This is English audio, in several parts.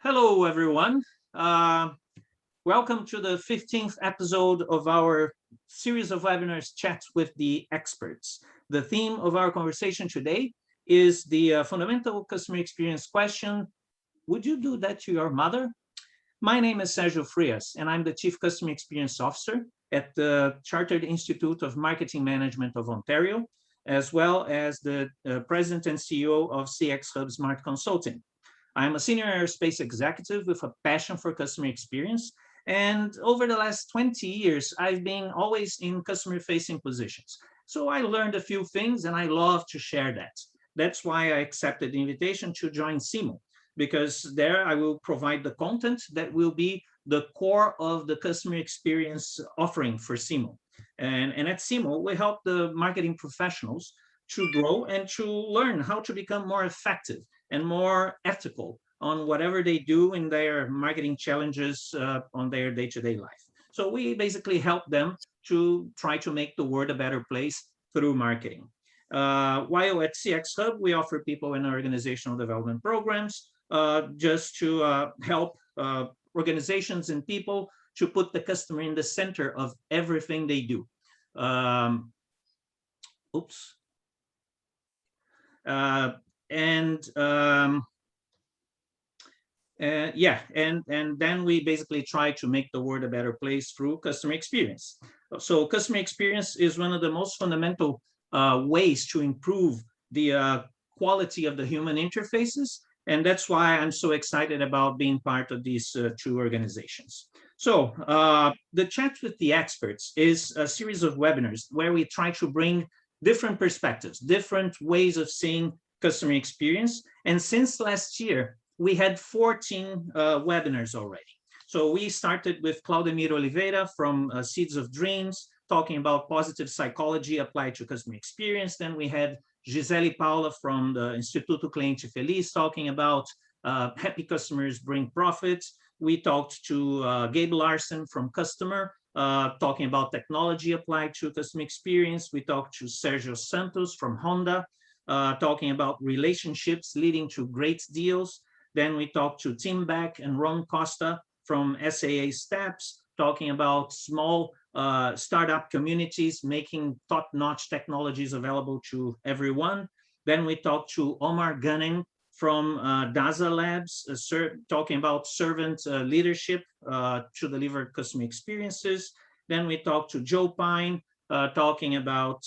Hello, everyone. Uh, Welcome to the 15th episode of our series of webinars, Chats with the Experts. The theme of our conversation today is the fundamental customer experience question: would you do that to your mother? My name is Sergio Frias, and I'm the Chief Customer Experience Officer at the Chartered Institute of Marketing Management of Ontario, as well as the President and CEO of CX Hub Smart Consulting. I'm a senior aerospace executive with a passion for customer experience. And over the last 20 years, I've been always in customer facing positions. So I learned a few things and I love to share that. That's why I accepted the invitation to join CIMO, because there I will provide the content that will be the core of the customer experience offering for CIMO. And at CIMO, we help the marketing professionals to grow and to learn how to become more effective and more ethical on whatever they do in their marketing challenges on their day-to-day life. So we basically help them to try to make the world a better place through marketing. While at CX Hub, we offer people and organizational development programs just to help organizations and people to put the customer in the center of everything they do. Um, oops. Uh, and yeah, and then we basically try to make the world a better place through customer experience. So customer experience is one of the most fundamental ways to improve the quality of the human interfaces, and that's why I'm so excited about being part of these two organizations. So the Chat with the Experts is a series of webinars where we try to bring different perspectives, different ways of seeing customer experience. And since last year, we had 14 webinars already. So we started with Claudemir Oliveira from Seeds of Dreams, talking about positive psychology applied to customer experience. Then we had Gisele Paula from the Instituto Cliente Feliz, talking about happy customers bring profits. We talked to Gabe Larson from Customer, talking about technology applied to customer experience. We talked to Sergio Santos from Honda, talking about relationships leading to great deals. Then we talked to Tim Beck and Ron Costa from SAA Steps, talking about small startup communities making top-notch technologies available to everyone. Then we talked to Omar Gunning from DASA Labs, talking about servant leadership to deliver customer experiences. Then we talked to Joe Pine, talking about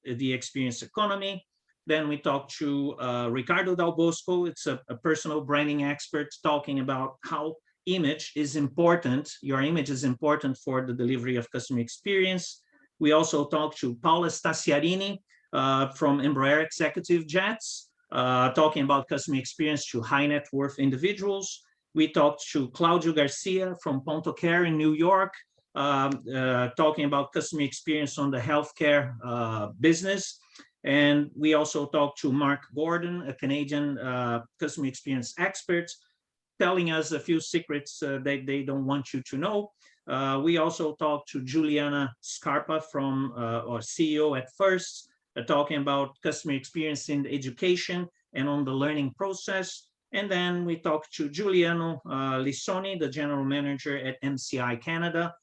the experience economy. Then we talked to Ricardo Dal Bosco. It's a personal branding expert, talking about how image is important. Your image is important for the delivery of customer experience. We also talked to Paula Stasiarini from Embraer Executive Jets, talking about customer experience to high net worth individuals. We talked to Claudio Garcia from Ponto Care in New York, talking about customer experience on the healthcare business. And we also talked to Mark Gordon, a Canadian customer experience expert, telling us a few secrets that they don't want you to know. We also talked to Juliana Scarpa from, or CEO at First, talking about customer experience in education and on the learning process. And then we talked to Giuliano Lissoni, the general manager at MCI Canada,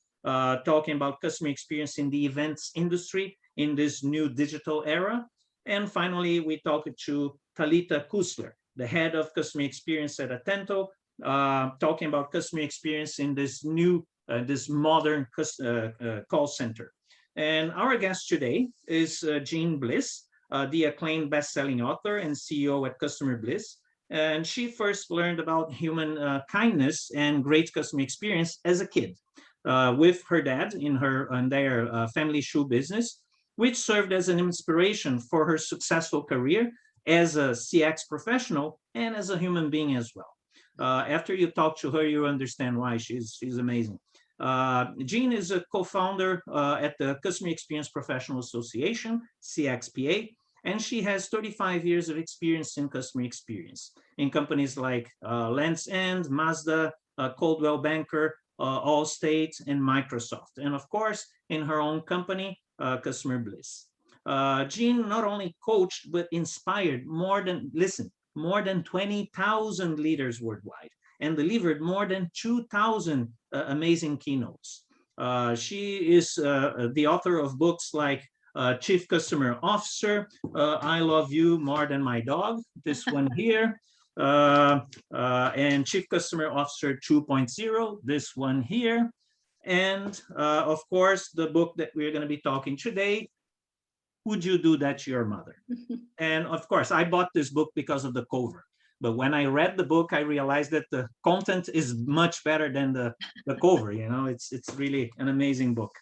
talking about customer experience in the events industry in this new digital era. And finally, we talked to Talita Kusler, the head of customer experience at Atento, talking about customer experience in this new, this modern call center. And our guest today is Jeanne Bliss, the acclaimed best-selling author and CEO at Customer Bliss. And she first learned about human kindness and great customer experience as a kid with her dad in their family shoe business, which served as an inspiration for her successful career as a CX professional and as a human being as well. After you talk to her, you understand why she's amazing. Jeanne is a co-founder at the Customer Experience Professional Association, CXPA, and she has 35 years of experience in customer experience in companies like Land's End, Mazda, Coldwell Banker, Allstate, and Microsoft. And of course, in her own company, Customer Bliss. Jeanne not only coached, but inspired more than 20,000 leaders worldwide. and delivered more than 2,000 amazing keynotes. She is the author of books like Chief Customer Officer, I Love You More Than My Dog, this one here, and Chief Customer Officer 2.0, this one here, and of course, the book that we're going to be talking today, Would You Do That to Your Mother? And of course, I bought this book because of the cover. But when I read the book, I realized that the content is much better than the cover. You know, it's really an amazing book.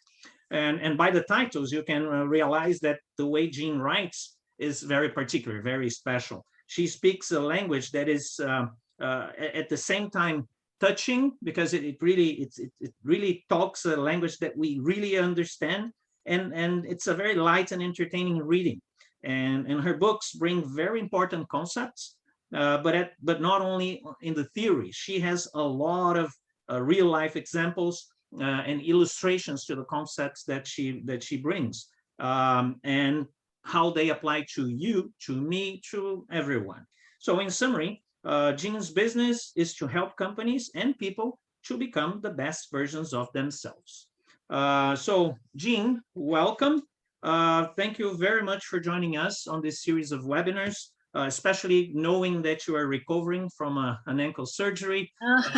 And by the titles, you can realize that the way Jeanne writes is very particular, very special. She speaks a language that is at the same time touching, because it really talks a language that we really understand, and it's a very light and entertaining reading. And her books bring very important concepts, but not only in the theory. She has a lot of real life examples and illustrations to the concepts that she brings, and how they apply to you, to me, to everyone. So in summary, Jeanne's business is to help companies and people to become the best versions of themselves. So Jeanne, welcome. Thank you very much for joining us on this series of webinars, especially knowing that you are recovering from an ankle surgery.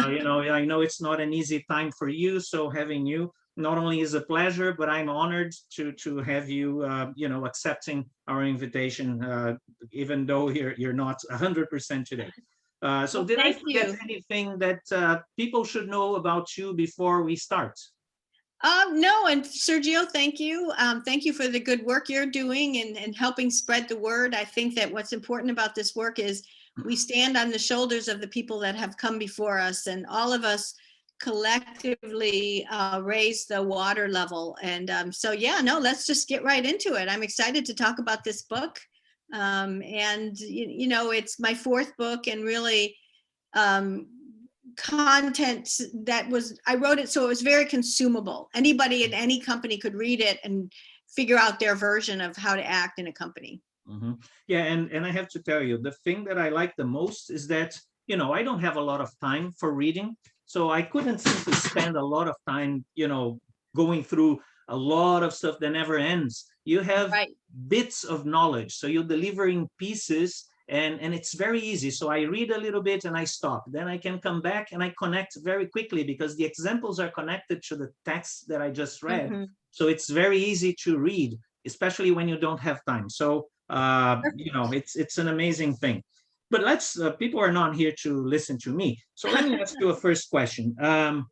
You know, I know it's not an easy time for you, so having you not only is a pleasure, but I'm honored to have you, you know, accepting our invitation, even though you're not 100% today. So did I forget anything that people should know about you before we start? No, and Sergio, thank you. Thank you for the good work you're doing and helping spread the word. I think that what's important about this work is we stand on the shoulders of the people that have come before us, and all of us collectively raise the water level. And so, yeah, no, let's just get right into it. I'm excited to talk about this book. And, you know, it's my fourth book, and really, content that I wrote it so it was very consumable. Anybody in any company could read it and figure out their version of how to act in a company. Mm-hmm. Yeah, and I have to tell you, the thing that I like the most is that, you know, I don't have a lot of time for reading, so I couldn't seem to spend a lot of time, you know, going through a lot of stuff that never ends. You have bits of knowledge, so you're delivering pieces, and it's very easy. So I read a little bit and I stop. Then I can come back and I connect very quickly because the examples are connected to the text that I just read. Mm-hmm. So it's very easy to read, especially when you don't have time. So, you know, it's an amazing thing. But let's, people are not here to listen to me. So let me ask you a first question. Sure.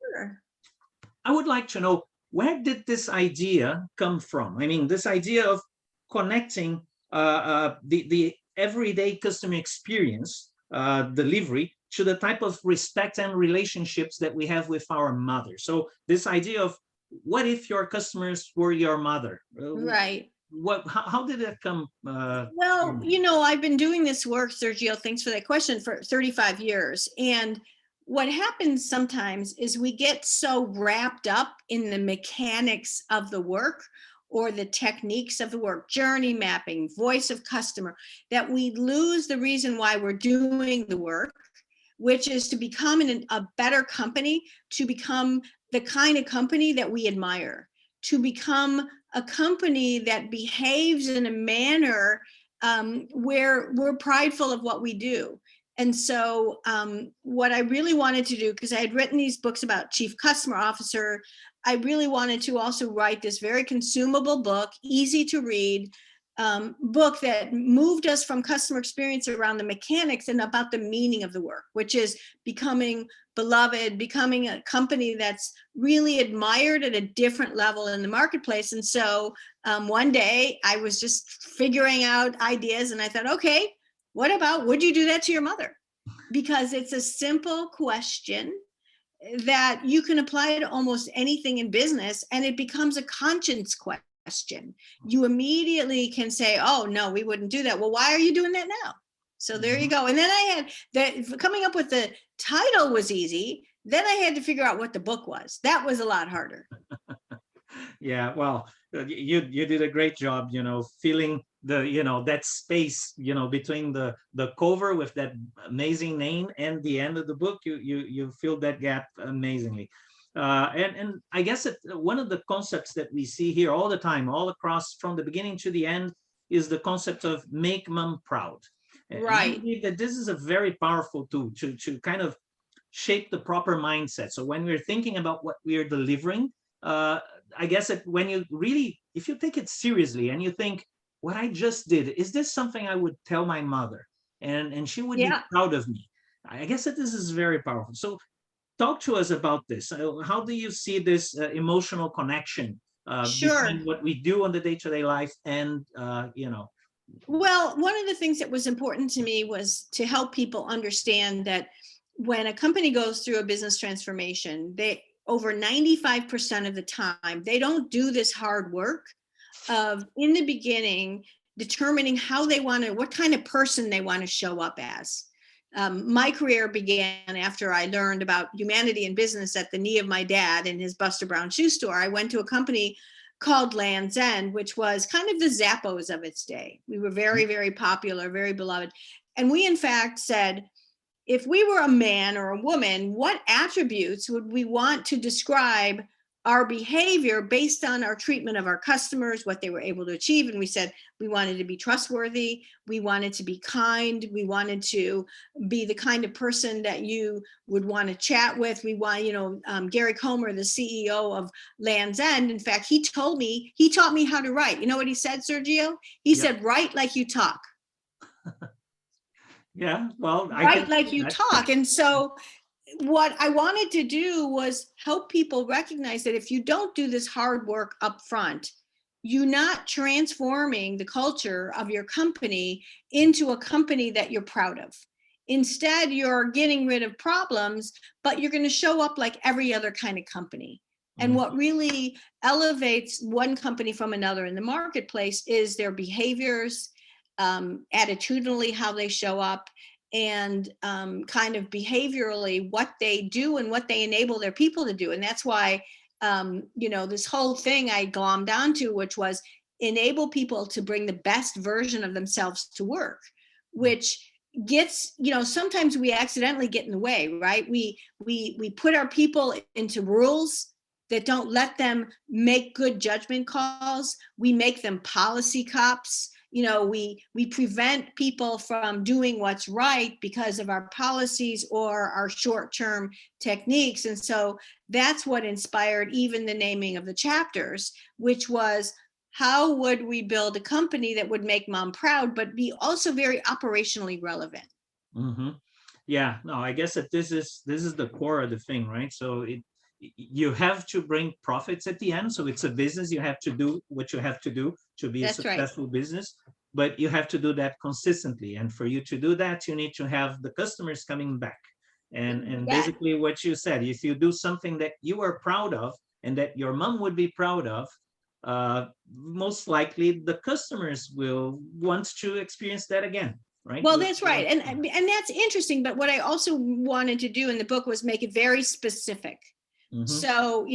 I would like to know, where did this idea come from? I mean, this idea of connecting the everyday customer experience delivery to the type of respect and relationships that we have with our mother. So this idea of, what if your customers were your mother? Right. How did that come? Well, you know, I've been doing this work, Sergio, thanks for that question, for 35 years. And what happens sometimes is we get so wrapped up in the mechanics of the work or the techniques of the work, journey mapping, voice of customer, that we lose the reason why we're doing the work, which is to become a better company, to become the kind of company that we admire, to become a company that behaves in a manner where we're prideful of what we do. And so what I really wanted to do, because I had written these books about Chief Customer Officer, I really wanted to also write this very consumable book, easy to read, book that moved us from customer experience around the mechanics and about the meaning of the work, which is becoming beloved, becoming a company that's really admired at a different level in the marketplace. And so one day I was just figuring out ideas, and I thought, okay, what about, would you do that to your mother? Because it's a simple question that you can apply to almost anything in business, and it becomes a conscience question. You immediately can say, oh no, we wouldn't do that. Well, why are you doing that now? So there you go. And then I had that, coming up with the title was easy. Then I had to figure out what the book was. That was a lot harder. Yeah, well, you did a great job, filling the, that space, between the cover with that amazing name and the end of the book. You filled that gap amazingly. And I guess one of the concepts that we see here all the time, all across from the beginning to the end, is the concept of make mom proud. And I Right. believe that this is a very powerful tool to kind of shape the proper mindset. So when we're thinking about what we are delivering, uh, I guess that when you really, if you take it seriously and you think, what I just did, is this something I would tell my mother? And she would be Yeah, proud of me. I guess that this is very powerful. So talk to us about this. How do you see this emotional connection sure. between what we do on the day-to-day life and, Well, one of the things that was important to me was to help people understand that when a company goes through a business transformation, they over 95% of the time, they don't do this hard work of in the beginning determining how they want to, what kind of person they want to show up as. My career began after I learned about humanity and business at the knee of my dad in his Buster Brown shoe store. I went to a company called Land's End, which was kind of the Zappos of its day. We were very, very popular, very beloved. And we, in fact, said, if we were a man or a woman, what attributes would we want to describe our behavior based on our treatment of our customers, what they were able to achieve? And we said we wanted to be trustworthy, we wanted to be kind, we wanted to be the kind of person that you would want to chat with. We want, Gary Comer, the CEO of Land's End, in fact, he taught me how to write. You know what he said, Sergio? He yeah, said, write like you talk. yeah, well, I can Write like see you that. talk. And so what I wanted to do was help people recognize that if you don't do this hard work up front, you're not transforming the culture of your company into a company that you're proud of. Instead, you're getting rid of problems, but you're going to show up like every other kind of company. And Mhm. what really elevates one company from another in the marketplace is their behaviors, attitudinally, how they show up, and kind of behaviorally what they do and what they enable their people to do. And that's why, this whole thing I glommed onto, which was enable people to bring the best version of themselves to work, which gets, sometimes we accidentally get in the way, right? We put our people into rules that don't let them make good judgment calls. We make them policy cops. We prevent people from doing what's right because of our policies or our short-term techniques. And so that's what inspired even the naming of the chapters, which was, how would we build a company that would make mom proud, but be also very operationally relevant? Hmm. Yeah, no, I guess that this is the core of the thing, right? So you have to bring profits at the end. So it's a business. You have to do what you have to do to be a That's right. successful business, but you have to do that consistently. And for you to do that, you need to have the customers coming back. And Yeah. basically what you said, if you do something that you are proud of and that your mom would be proud of, most likely the customers will want to experience that again, right? Well, that's right. And that's interesting. But what I also wanted to do in the book was make it very specific. Mm-hmm. So,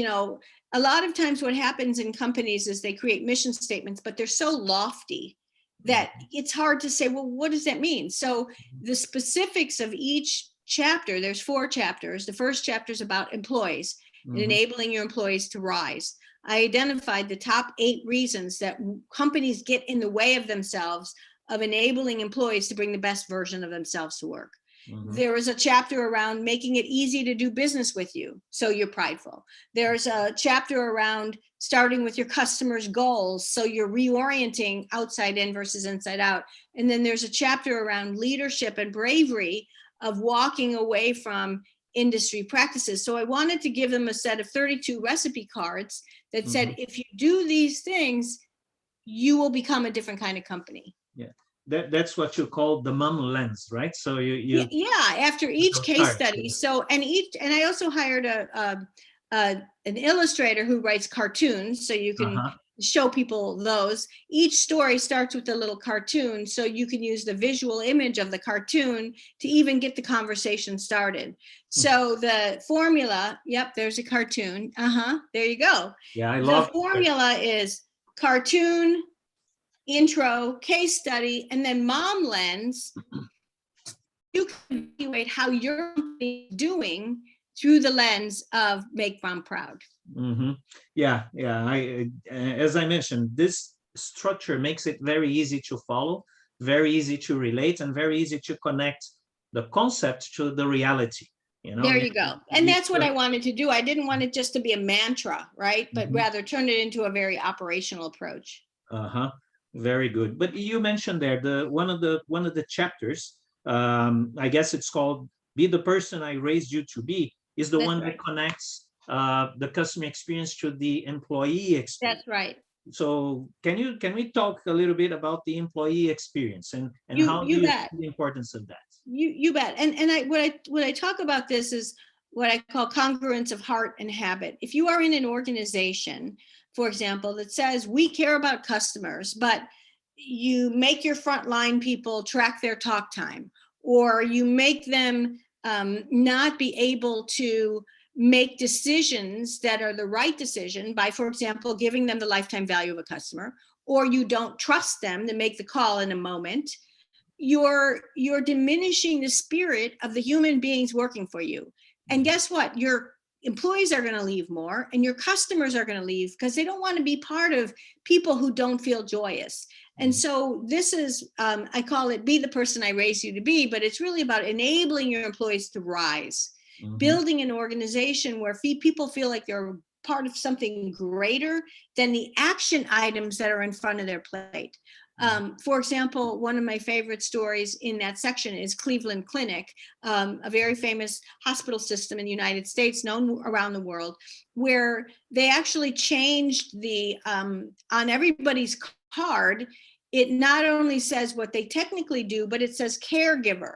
a lot of times what happens in companies is they create mission statements, but they're so lofty that it's hard to say, well, what does that mean? So the specifics of each chapter, there's 4 chapters. The first chapter is about employees and Mm-hmm. enabling your employees to rise. I identified the top 8 reasons that companies get in the way of themselves of enabling employees to bring the best version of themselves to work. Mm-hmm. There is a chapter around making it easy to do business with you, so you're prideful. There's a chapter around starting with your customers' goals, so you're reorienting outside in versus inside out. And then there's a chapter around leadership and bravery of walking away from industry practices. So I wanted to give them a set of 32 recipe cards that said, Mm-hmm. if you do these things, you will become a different kind of company. Yeah, that's what you call the mom lens, right? So you Yeah, after each case start. study. So, and I also hired an illustrator who writes cartoons, so you can Uh-huh. show people those. Each story starts with a little cartoon, so you can use the visual image of the cartoon to even get the conversation started. So the formula, yep, there's a cartoon. There you go. Yeah, I The love formula is cartoon, intro, case study, and then mom lens. You can evaluate how your company is doing through the lens of Make Mom Proud. Yeah, yeah. As I mentioned, this structure makes it very easy to follow, very easy to relate, and very easy to connect the concept to the reality. There you go. And that's what I wanted to do. I didn't want it just to be a mantra, right? But rather turn it into a very operational approach. Very good. But you mentioned there one of the chapters, I guess it's called "Be the Person I Raised You to Be," is the one that connects the customer experience to the employee experience. That's right. So can we talk a little bit about the employee experience and how do you see the importance of that? You bet. And what I talk about this is what I call congruence of heart and habit. If you are in an organization, for example, that says we care about customers, but you make your frontline people track their talk time, or you make them not be able to make decisions that are the right decision by, for example, giving them the lifetime value of a customer, or you don't trust them to make the call in a moment, you're diminishing the spirit of the human beings working for you. And guess what? Your employees are going to leave more, and your customers are going to leave because they don't want to be part of people who don't feel joyous. And so this is, I call it Be the Person I Raised You to Be, but it's really about enabling your employees to rise, building an organization where people feel like they're part of something greater than the action items that are in front of their plate. For example, one of my favorite stories in that section is Cleveland Clinic, a very famous hospital system in the United States, known around the world, where they actually changed the, on everybody's card, it not only says what they technically do, but it says caregiver.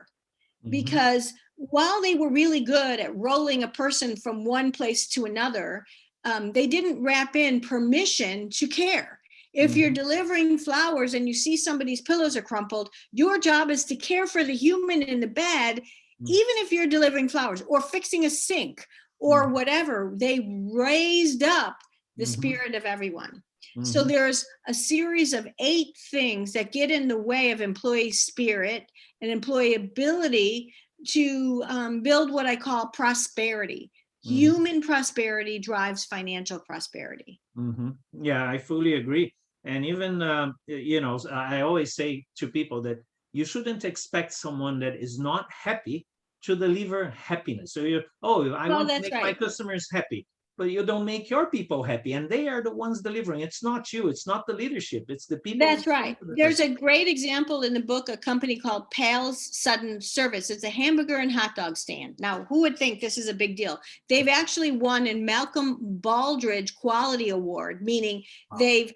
Because while they were really good at rolling a person from one place to another, they didn't wrap in permission to care. If you're delivering flowers and you see somebody's pillows are crumpled, your job is to care for the human in the bed, even if you're delivering flowers or fixing a sink or whatever. They raised up the spirit of everyone. So there's a series of 8 things that get in the way of employee spirit and employee ability to build what I call prosperity. Human prosperity drives financial prosperity. Yeah, I fully agree. And even, I always say to people that you shouldn't expect someone that is not happy to deliver happiness. So I want to make my customers happy, but you don't make your people happy, and they are the ones delivering. It's not you, it's not the leadership, it's the people. That's right. There's a great example in the book, a company called Pal's Sudden Service. It's a hamburger and hot dog stand. Now, who would think this is a big deal? They've actually won a Malcolm Baldrige Quality Award, meaning they've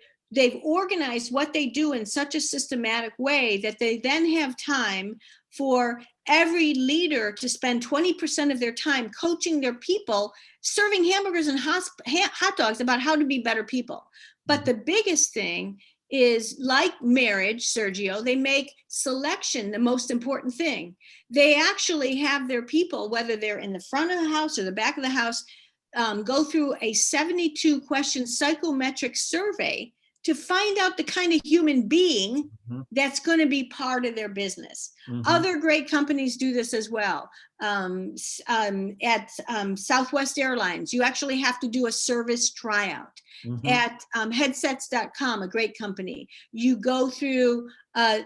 organized what they do in such a systematic way that they then have time for every leader to spend 20% of their time coaching their people, serving hamburgers and hot dogs about how to be better people. But the biggest thing is, like marriage, Sergio, they make selection the most important thing. They actually have their people, whether they're in the front of the house or the back of the house, go through a 72-question psychometric survey to find out the kind of human being that's going to be part of their business. Other great companies do this as well. At Southwest Airlines, you actually have to do a service tryout. At headsets.com, a great company, you go through a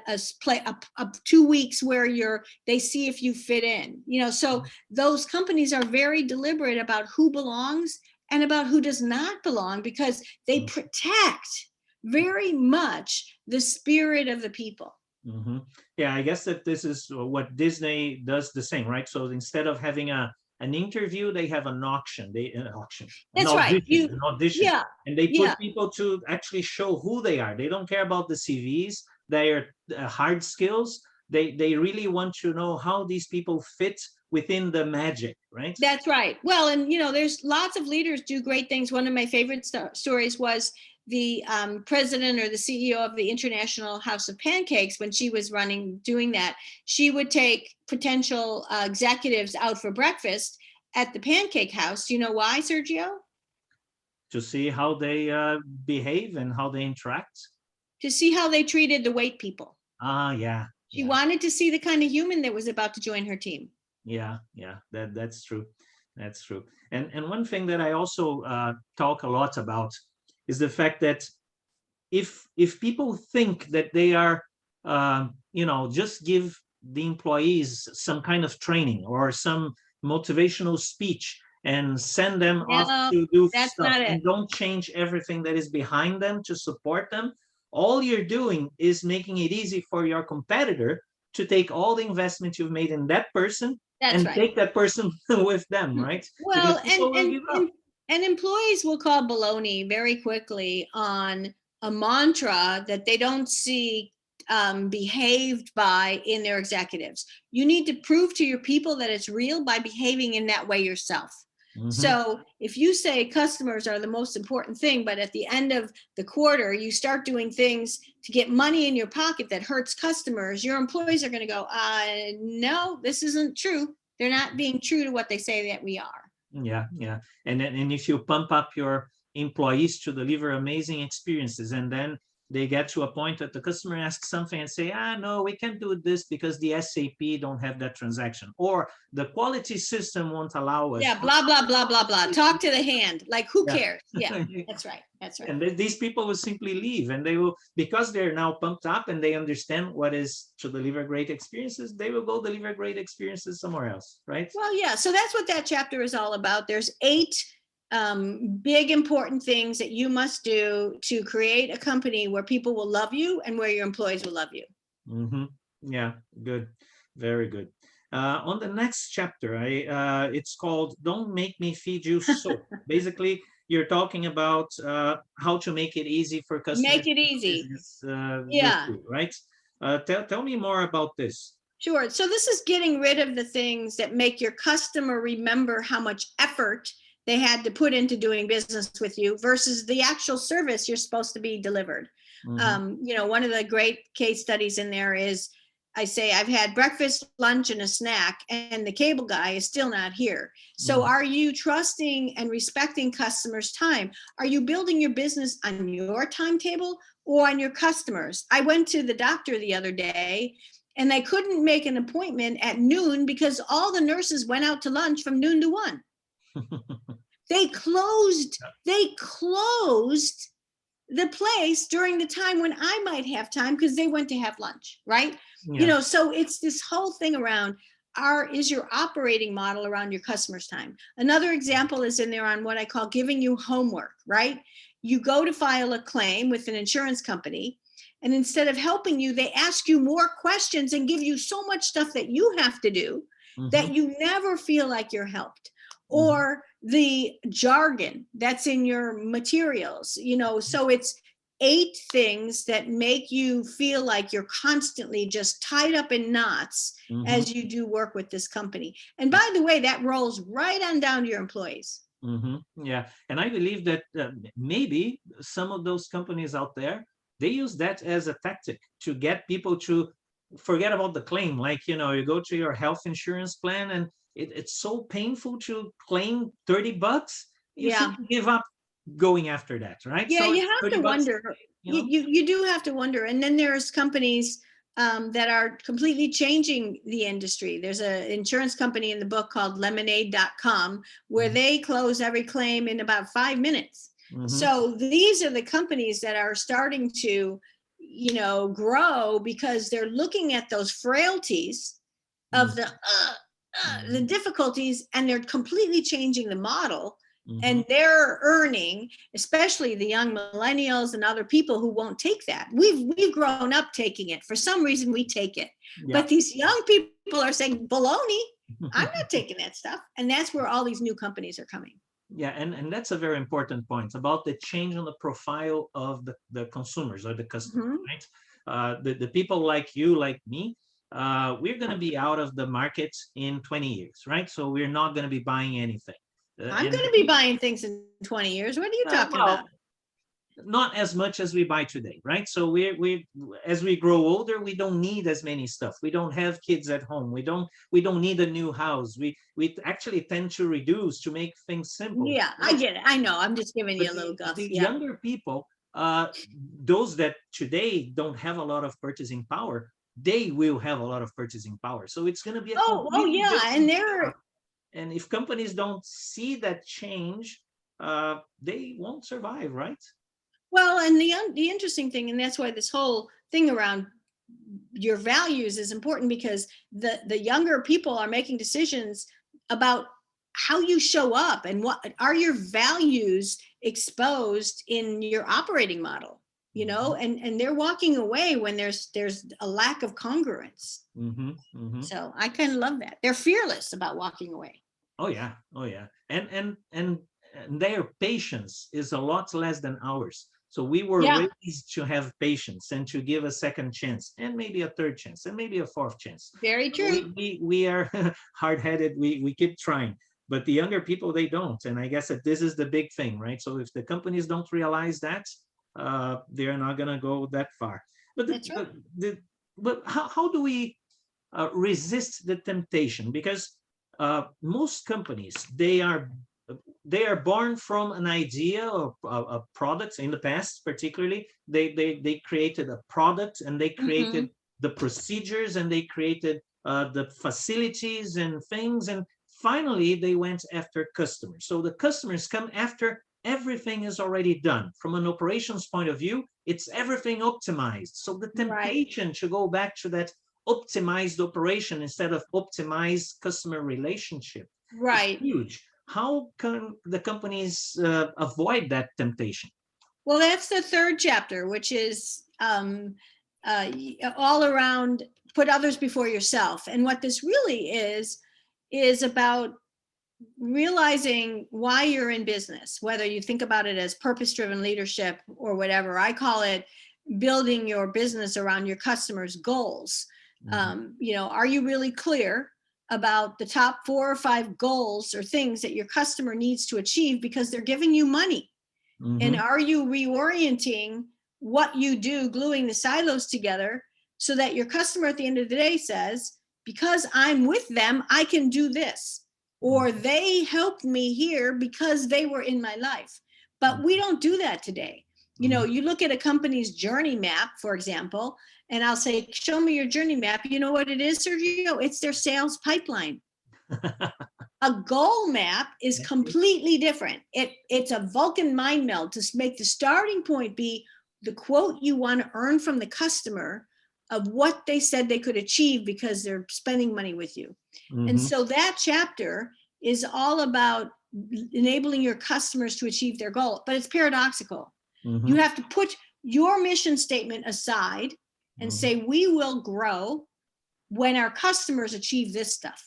2 weeks where they see if you fit in. So those companies are very deliberate about who belongs and about who does not belong, because they protect very much the spirit of the people. Yeah, I guess that this is what Disney does the same, right? So instead of having an interview, they have an auction. That's right. An audition. Yeah. And they put people to actually show who they are. They don't care about the CVs, their hard skills. They really want to know how these people fit within the magic, right? That's right. Well, and there's lots of leaders do great things. One of my favorite stories was the president or the CEO of the International House of Pancakes, when she was doing that, she would take potential executives out for breakfast at the Pancake House. You know why, Sergio? To see how they behave and how they interact. To see how they treated the wait people. Ah, yeah. She wanted to see the kind of human that was about to join her team. Yeah, that's true. That's true. And one thing that I also talk a lot about is the fact that if people think that they are, just give the employees some kind of training or some motivational speech and send them off to do stuff and don't change everything that is behind them to support them, all you're doing is making it easy for your competitor to take all the investment you've made in that person take that person with them, right? Well, and employees will call baloney very quickly on a mantra that they don't see behaved by in their executives. You need to prove to your people that it's real by behaving in that way yourself. Mm-hmm. So if you say customers are the most important thing, but at the end of the quarter, you start doing things to get money in your pocket that hurts customers, your employees are going to go, no, this isn't true. They're not being true to what they say that we are. Yeah. And if you pump up your employees to deliver amazing experiences, and then they get to a point that the customer asks something and say, no, we can't do this because the SAP don't have that transaction, or the quality system won't allow us. Yeah, blah, blah, blah, blah, blah. Talk to the hand. Like, who cares? Yeah, that's right. And these people will simply leave, and they will, because they're now pumped up and they understand what is to deliver great experiences, they will go deliver great experiences somewhere else, right? Well, yeah, so that's what that chapter is all about. There's 8 big important things that you must do to create a company where people will love you and where your employees will love you. Mm-hmm. Yeah, good. Very good. On the next chapter, it's called Don't Make Me Feed You Soap. Basically, you're talking about how to make it easy for customers. Make it easy. Right? Tell me more about this. Sure. So this is getting rid of the things that make your customer remember how much effort they had to put into doing business with you versus the actual service you're supposed to be delivered. Mm-hmm. One of the great case studies in there is, I say, I've had breakfast, lunch, and a snack, and the cable guy is still not here. So Are you trusting and respecting customers' time? Are you building your business on your timetable or on your customers? I went to the doctor the other day, and they couldn't make an appointment at noon because all the nurses went out to lunch from noon to 1. They closed the place during the time when I might have time because they went to have lunch, right? Yeah. So it's this whole thing around is your operating model around your customers' time. Another example is in there on what I call giving you homework, right? You go to file a claim with an insurance company, and instead of helping you, they ask you more questions and give you so much stuff that you have to do that you never feel like you're helped. Or the jargon that's in your materials, so it's 8 things that make you feel like you're constantly just tied up in knots as you do work with this company. And by the way, that rolls right on down to your employees. Yeah, and I believe that maybe some of those companies out there, they use that as a tactic to get people to forget about the claim. Like, you go to your health insurance plan and it's so painful to claim $30. You simply give up going after that, right? Yeah, so you have to wonder. You do have to wonder. And then there's companies that are completely changing the industry. There's an insurance company in the book called lemonade.com where they close every claim in about 5 minutes. So these are the companies that are starting to, grow because they're looking at those frailties of the difficulties, and they're completely changing the model. And they're earning, especially the young millennials and other people who won't take that. We've grown up taking it. For some reason, we take it. Yeah. But these young people are saying, baloney, I'm not taking that stuff. And that's where all these new companies are coming. Yeah, and that's a very important point about the change on the profile of the consumers or the customers, right? The people like you, like me, we're going to be out of the market in 20 years, right? So we're not going to be buying anything. I'm going to be buying things in 20 years. What are you talking about? not as much as we buy today, right? So we as we grow older, we don't need as many stuff. We don't have kids at home. We don't need a new house. We actually tend to reduce to make things simple. Yeah, I get it. I know. I'm just giving you But a little guff. the Yeah. younger people, those that today don't have a lot of purchasing power, they will have a lot of purchasing power. So it's going to be a Oh completely yeah. And different era. they're, And if companies don't see that change, they won't survive, right? well, and the interesting thing, and that's why this whole thing around your values is important, because the younger people are making decisions about how you show up and what are your values exposed in your operating model, and they're walking away when there's a lack of congruence. Mm-hmm, mm-hmm. So I kind of love that. They're fearless about walking away. Oh yeah, oh yeah, and their patience is a lot less than ours. So we were Yeah, raised to have patience and to give a second chance and maybe a third chance and maybe a fourth chance. very true. We are hard-headed. We keep trying, but the younger people, they don't. And I guess that this is the big thing, right? So if the companies don't realize that, they're not gonna go that far. But That's right. but how do we resist the temptation? Because most companies, they are born from an idea of products. In the past, particularly, they created a product, and they created the procedures, and they created the facilities and things, and finally they went after customers. So the customers come after everything is already done. From an operations point of view, it's everything optimized. So the Right. temptation to go back to that optimized operation instead of optimized customer relationship is Right. huge. How can the companies avoid that temptation? Well, that's the third chapter, which is all around put others before yourself. And what this really is about realizing why you're in business, whether you think about it as purpose-driven leadership or whatever. I call it building your business around your customers' goals. Are you really clear about the top 4 or 5 goals or things that your customer needs to achieve because they're giving you money? And are you reorienting what you do, gluing the silos together so that your customer at the end of the day says, because I'm with them, I can do this, or they helped me here because they were in my life. But we don't do that today. You look at a company's journey map, for example, and I'll say, show me your journey map. You know what it is, Sergio? It's their sales pipeline. A goal map is completely different. It's a Vulcan mind meld to make the starting point be the quote you want to earn from the customer of what they said they could achieve because they're spending money with you. And so that chapter is all about enabling your customers to achieve their goal, but it's paradoxical. You have to put your mission statement aside and say, we will grow when our customers achieve this stuff.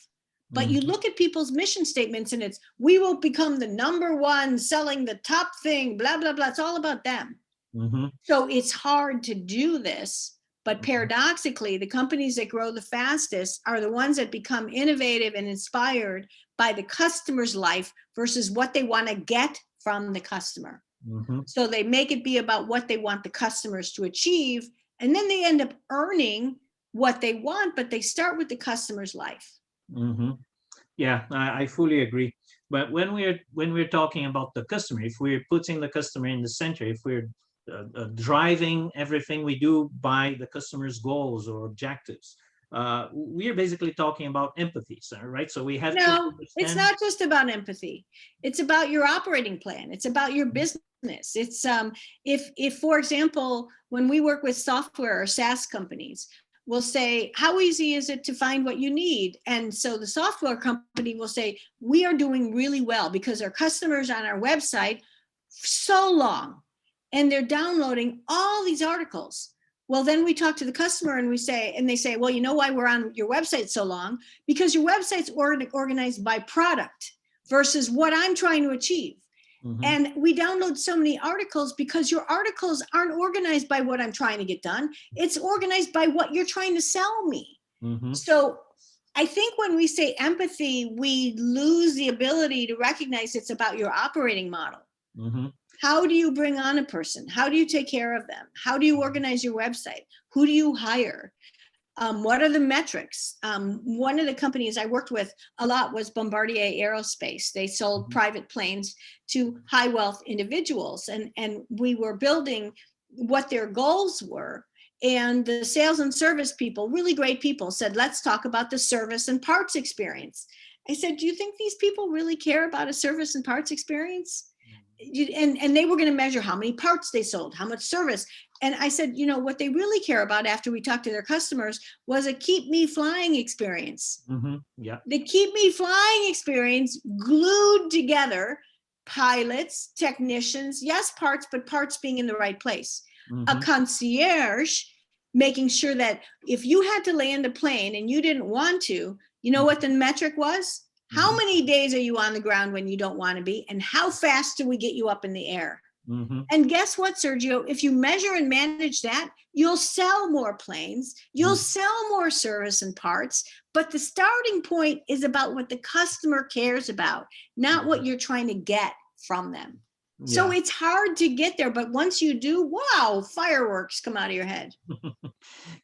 But you look at people's mission statements and it's, we will become the number one selling the top thing, blah, blah, blah. It's all about them. So it's hard to do this, but paradoxically, the companies that grow the fastest are the ones that become innovative and inspired by the customer's life versus what they want to get from the customer. So they make it be about what they want the customers to achieve, and then they end up earning what they want, but they start with the customer's life. Yeah, I fully agree. But when we're talking about the customer, if we're putting the customer in the center, if we're driving everything we do by the customer's goals or objectives, we are basically talking about empathy, right? So we have to No, it's understand. not just about empathy. It's about your operating plan. It's about your business. It's if for example, when we work with software or SaaS companies, we'll say, how easy is it to find what you need? And so the software company will say, we are doing really well because our customers on our website so long and they're downloading all these articles. Well, then we talk to the customer and they say, well, you know why we're on your website so long? Because your website's organized by product versus what I'm trying to achieve. And we download so many articles because your articles aren't organized by what I'm trying to get done. It's organized by what you're trying to sell me. So I think when we say empathy, we lose the ability to recognize it's about your operating model. Mhm. How do you bring on a person? How do you take care of them? How do you organize your website? Who do you hire? What are the metrics? One of the companies I worked with a lot was Bombardier Aerospace. They sold private planes to high wealth individuals, and we were building what their goals were. And the sales and service people, really great people, said, let's talk about the service and parts experience. I said, do you think these people really care about a service and parts experience? And they were going to measure how many parts they sold, how much service. And I said, you know, what they really care about after we talked to their customers was a keep me flying experience. Yeah. The keep me flying experience glued together pilots, technicians, yes, parts, but parts being in the right place. A concierge, making sure that if you had to land a plane and you didn't want to, you know what the metric was? How many days are you on the ground when you don't want to be? And how fast do we get you up in the air? And guess what, Sergio? If you measure and manage that, you'll sell more planes, you'll sell more service and parts, but the starting point is about what the customer cares about, not what you're trying to get from them. So it's hard to get there, but once you do, wow, fireworks come out of your head.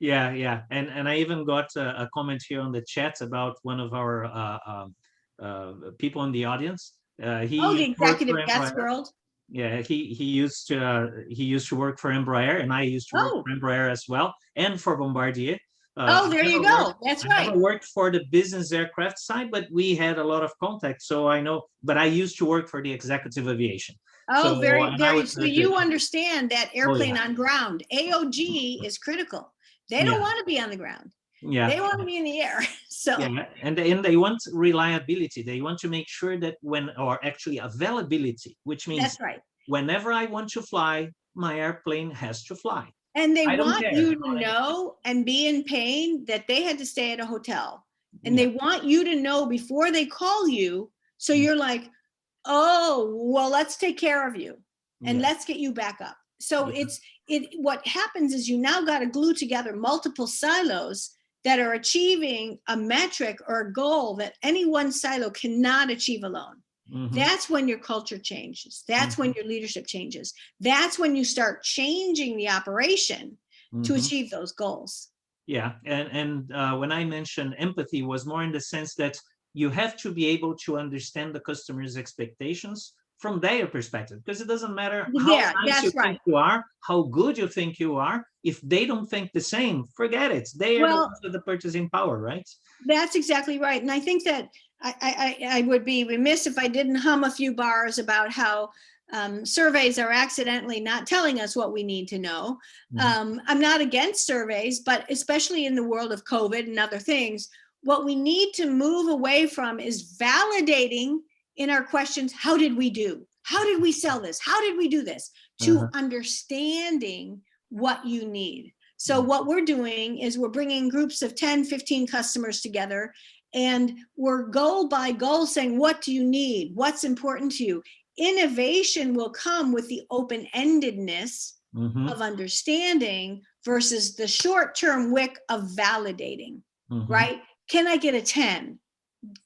Yeah. And I even got a comment here on the chat about one of our people in the audience. Oh, the He worked executive for guest Embraer. world. Yeah, he used to work for Embraer, and I used to work Oh, for Embraer as well, and for Bombardier. oh, there you go. That's I right. never worked for the business aircraft side, but we had a lot of contact, so I know. But I used to work for the executive aviation. Oh, So, very, and I very. was So you understand that oh airplane yeah, on ground, AOG is critical. They don't yeah, want to be on the ground. yeah. They want to be in the air. So Yeah, and they want reliability. They want to make sure that or actually availability, which means that's right. whenever I want to fly, my airplane has to fly. And they I don't want care you about to anything. know and be in pain that they had to stay at a hotel. And Yeah. they want you to know before they call you. So you're like, oh, well, let's take care of you and Yeah. let's get you back up. So Yeah. what happens is you now got to glue together multiple silos that are achieving a metric or a goal that any one silo cannot achieve alone. That's when your culture changes. That's when your leadership changes. That's when you start changing the operation to achieve those goals. Yeah, and when I mentioned empathy, was more in the sense that you have to be able to understand the customer's expectations from their perspective, because it doesn't matter how Yeah, nice you that's right. think you are, how good you think you are. If they don't think the same, forget it. They are the Well, ones with the purchasing power, right? that's exactly right. And I think that I would be remiss if I didn't hum a few bars about how surveys are accidentally not telling us what we need to know. I'm not against surveys, but especially in the world of COVID and other things, what we need to move away from is validating in our questions, how did we do? How did we sell this? How did we do this? To understanding what you need. So what we're doing is we're bringing groups of 10, 15 customers together, and we're goal by goal saying, what do you need? What's important to you? Innovation will come with the open-endedness of understanding versus the short-term wick of validating, right? Can I get a 10?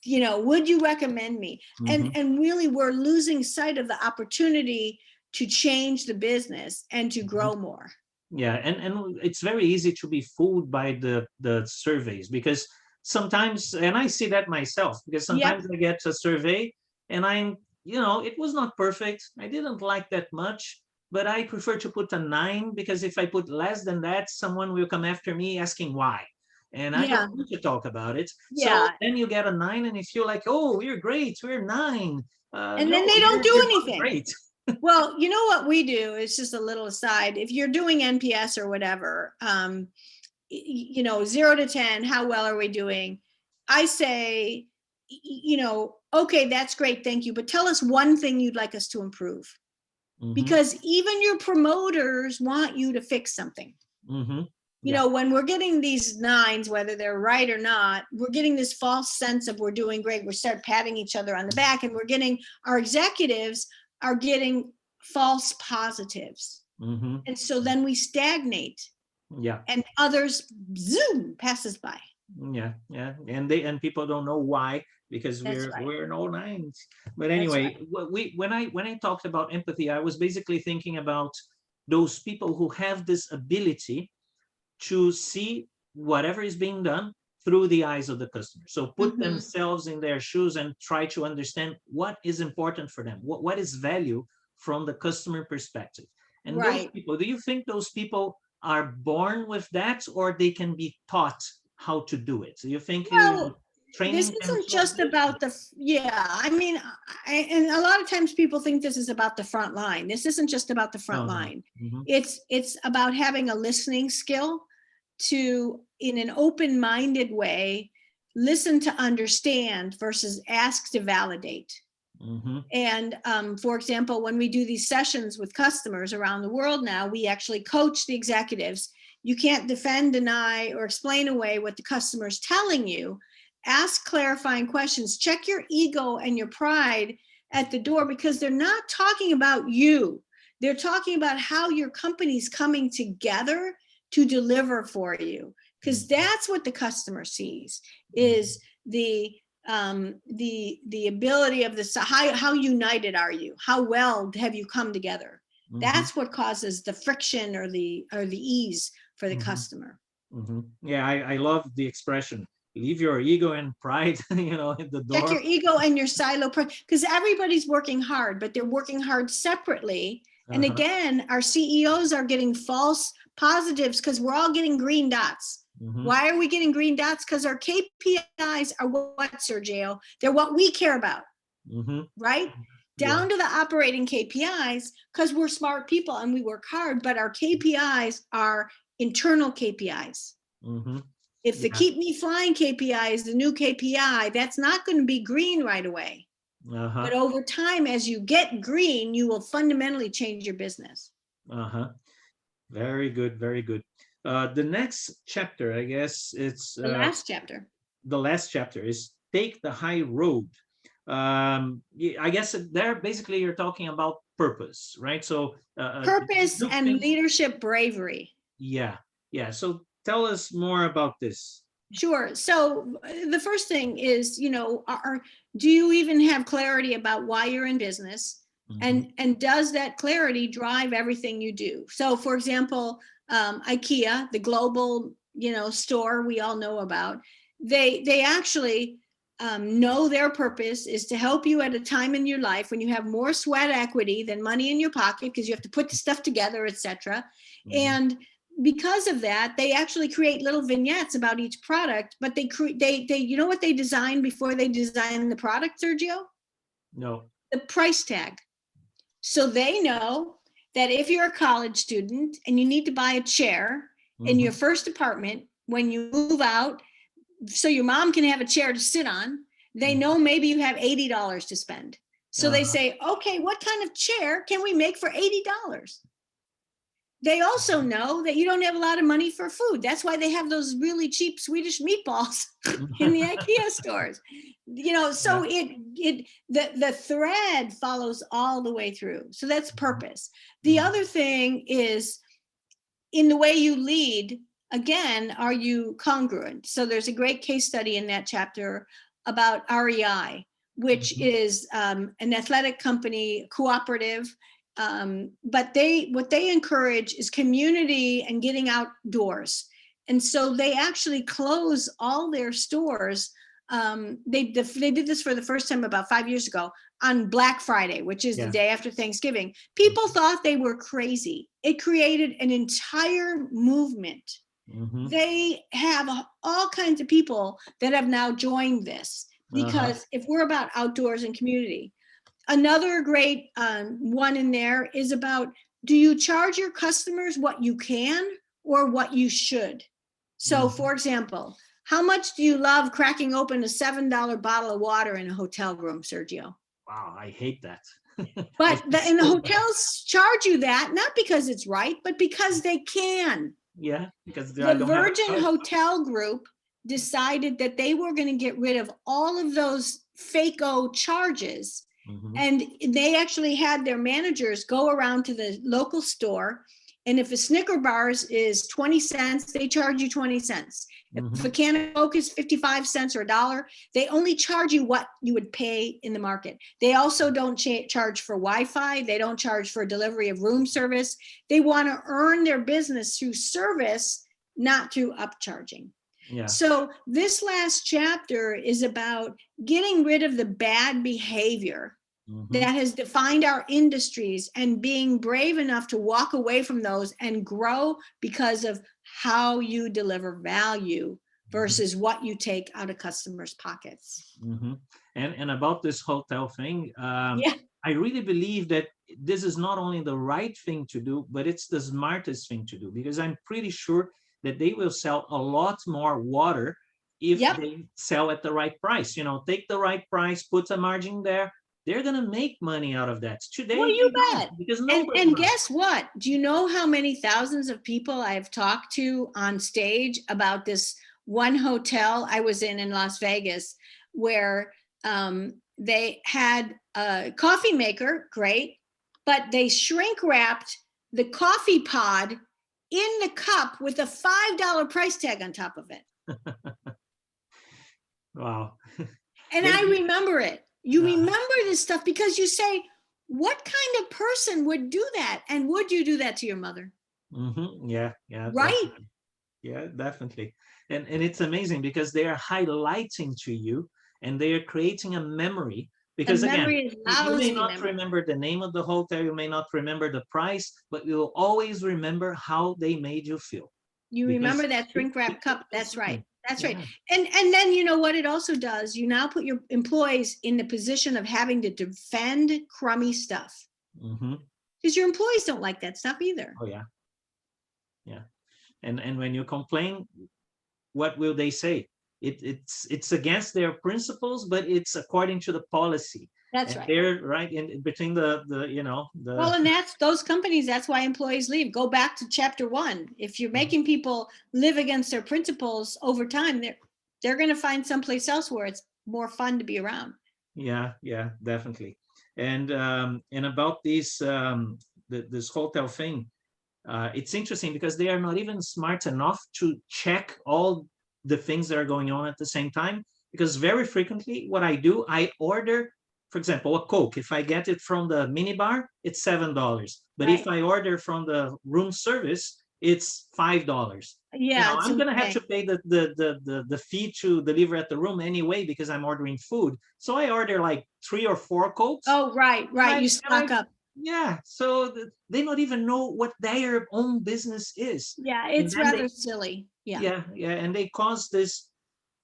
You know, would you recommend me? And really we're losing sight of the opportunity to change the business and to grow more. Yeah, and it's very easy to be fooled by the surveys, because sometimes, and I see that myself, because sometimes I get a survey and it was not perfect. I didn't like that much, but I prefer to put a 9, because if I put less than that, someone will come after me asking why. And I don't want to talk about it. So then you get a 9 and you feel like, oh, we're great, we're 9. And No, then they don't do you're not anything. great. Well, you know what we do? It's just a little aside. If you're doing NPS or whatever, 0 to 10, how well are we doing? I say, okay, that's great, thank you. But tell us one thing you'd like us to improve. Because even your promoters want you to fix something. You know, when we're getting these 9s, whether they're right or not, we're getting this false sense of we're doing great. We start patting each other on the back, and our executives are getting false positives. And so then we stagnate. Yeah. And others, zoom, passes by. Yeah. And people don't know why because That's right. we're in all nines. But That's anyway, right. when I talked about empathy, I was basically thinking about those people who have this ability to see whatever is being done through the eyes of the customer. So put Mhm. themselves in their shoes and try to understand what is important for them, what is value from the customer perspective. And those Right. people, do you think those people are born with that, or they can be taught how to do it? So you think Well, this training can isn't help just this? about yeah, I mean, and a lot of times people think this is about the front line. This isn't just about the front No, no. line. Mm-hmm. It's about having a listening skill to, in an open-minded way, listen to understand versus ask to validate. Mm-hmm. And for example, when we do these sessions with customers around the world now, we actually coach the executives. You can't defend, deny, or explain away what the customer is telling you. Ask clarifying questions. Check your ego and your pride at the door, because they're not talking about you. They're talking about how your company's coming together to deliver for you, because that's what the customer sees, is the ability of this, how united are you, how well have you come together. Mm-hmm. That's what causes the friction or the ease for the Mm-hmm. customer. Mm-hmm. Yeah, I love the expression, leave your ego and pride at the Check door. your ego and your silo, because everybody's working hard, but they're working hard separately. And again, our CEOs are getting false positives because we're all getting green dots. Mm-hmm. Why are we getting green dots? Because our KPIs are what, Sergio? They're what we care about, Mm-hmm. right? Yeah. Down to the operating KPIs, because we're smart people and we work hard, but our KPIs are internal KPIs. Mm-hmm. If the keep me flying KPI is the new KPI, that's not going to be green right away. But over time, as you get green, you will fundamentally change your business. Very good, very good. The next chapter, I guess it's The last chapter. the last chapter is take the high road. I guess there basically you're talking about purpose, right? So Purpose and leadership bravery. Yeah, yeah. So tell us more about this. Sure. So the first thing is, do you even have clarity about why you're in business? Mm-hmm. And does that clarity drive everything you do? So for example, IKEA, the global, store we all know about, they actually know their purpose is to help you at a time in your life when you have more sweat equity than money in your pocket, because you have to put the stuff together, etc. Mm-hmm. And because of that, they actually create little vignettes about each product, but they you know what they design before they design the product, Sergio? No. The price tag. So they know that if you're a college student and you need to buy a chair in your first apartment when you move out, so your mom can have a chair to sit on, they know maybe you have $80 to spend. So they say, okay, what kind of chair can we make for $80? They also know that you don't have a lot of money for food. That's why they have those really cheap Swedish meatballs in the IKEA stores. So the thread follows all the way through. So that's purpose. The other thing is, in the way you lead, again, are you congruent? So there's a great case study in that chapter about REI, which is an athletic company, cooperative. But what they encourage is community and getting outdoors. And so they actually close all their stores. They did this for the first time about 5 years ago on Black Friday, which is the day after Thanksgiving. People thought they were crazy. It created an entire movement. They have all kinds of people that have now joined this, because if we're about outdoors and community. Another great one in there is about, do you charge your customers what you can or what you should? So for example, how much do you love cracking open a $7 bottle of water in a hotel room, Sergio? Wow, I hate that. But the hotels charge you that, not because it's right, but because they can. Yeah, because the Virgin Hotel Group decided that they were going to get rid of all of those fake-o charges. And they actually had their managers go around to the local store, and if a Snicker bars is 20 cents, they charge you 20 cents. Mhm. If a can of Coke is 55 cents or $1, they only charge you what you would pay in the market. They also don't charge for Wi-Fi. They don't charge for delivery of room service. They want to earn their business through service, not through upcharging. Yeah. So this last chapter is about getting rid of the bad behavior Mhm. that has defined our industries and being brave enough to walk away from those and grow because of how you deliver value versus what you take out of customers' pockets. Mm-hmm. And about this hotel thing, Yeah. I really believe that this is not only the right thing to do, but it's the smartest thing to do, because I'm pretty sure that they will sell a lot more water if Yep. they sell at the right price. You know, take the right price, put a margin there. They're gonna make money out of that. Today, Well, you they don't, bet. because And nobody and knows. guess what? Do you know how many thousands of people I've talked to on stage about this one hotel I was in Las Vegas, where they had a coffee maker, great, but they shrink wrapped the coffee pod in the cup with a $5 price tag on top of it. Wow. And They- I remember it. You Uh, remember this stuff because you say, what kind of person would do that? And would you do that to your mother? Yeah, yeah, Right? definitely. Yeah, definitely. And it's amazing because they are highlighting to you and they are creating a memory. The Because again, memory is you may lousy not memory. remember the name of the hotel, you may not remember the price, but you'll always remember how they made you feel. You Because remember that shrink wrap cup. That's right. That's right. Yeah. And then you know what it also does? You now put your employees in the position of having to defend crummy stuff. Mm-hmm. Because your employees don't like that stuff either. Oh yeah. Yeah. And when you complain, what will they say? It's against their principles, but it's according to the policy. That's And right. they're right in between the you know the Well, and that's those companies, that's why employees leave. Go back to chapter 1. If you're making people live against their principles over time, they're going to find someplace else where it's more fun to be around. Yeah, definitely. And about this hotel thing, it's interesting because they are not even smart enough to check all the things that are going on at the same time. Because very frequently, what I do, I order, for example, a Coke. If I get it from the minibar, it's $7. But if Right. I order from the room service, it's $5. You Yeah, know, it's I'm gonna have to insane. pay the fee to deliver at the room anyway because I'm ordering food. So I order like 3 or 4 Cokes, Oh, right, and right. You I stock up. yeah, so they don't even know what their own business is. Yeah, And it's then rather they, silly. Yeah. yeah, and they cause this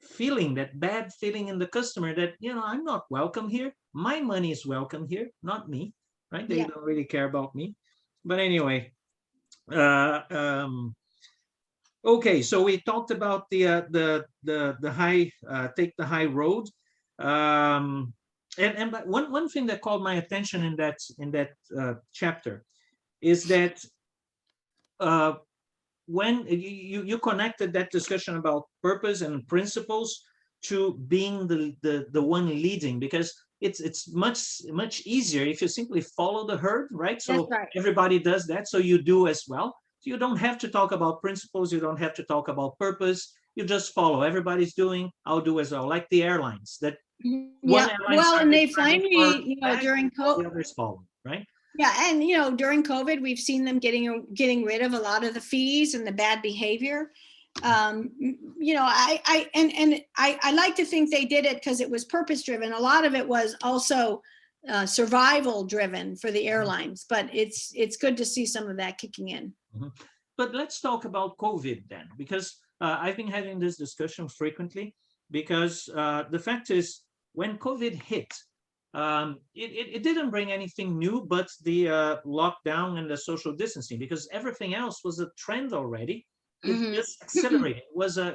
feeling, that bad feeling in the customer that, I'm not welcome here. My money is welcome here, not me, right? They Yeah. don't really care about me. But anyway, uh, um, okay, so we talked about the high, take the high road. Um, and but one thing that called my attention in that chapter is that uh, when you connected that discussion about purpose and principles to being the one leading, because it's much easier if you simply follow the herd, right? That's So right. everybody does that, so you do as well. So you don't have to talk about principles, you don't have to talk about purpose, you just follow. Everybody's doing, I'll do as well. Like the airlines, that one Yeah. airline Well, and started they charging for finally, bags, during all COVID, the others follow, right? yeah, and during COVID, we've seen them getting rid of a lot of the fees and the bad behavior. I like to think they did it because it was purpose driven. A lot of it was also survival driven for the airlines, but it's good to see some of that kicking in. Mhm. But let's talk about COVID then, because I've been having this discussion frequently. Because the fact is, when COVID hit, it didn't bring anything new but the lockdown and the social distancing, because everything else was a trend already. It Mhm. just accelerated.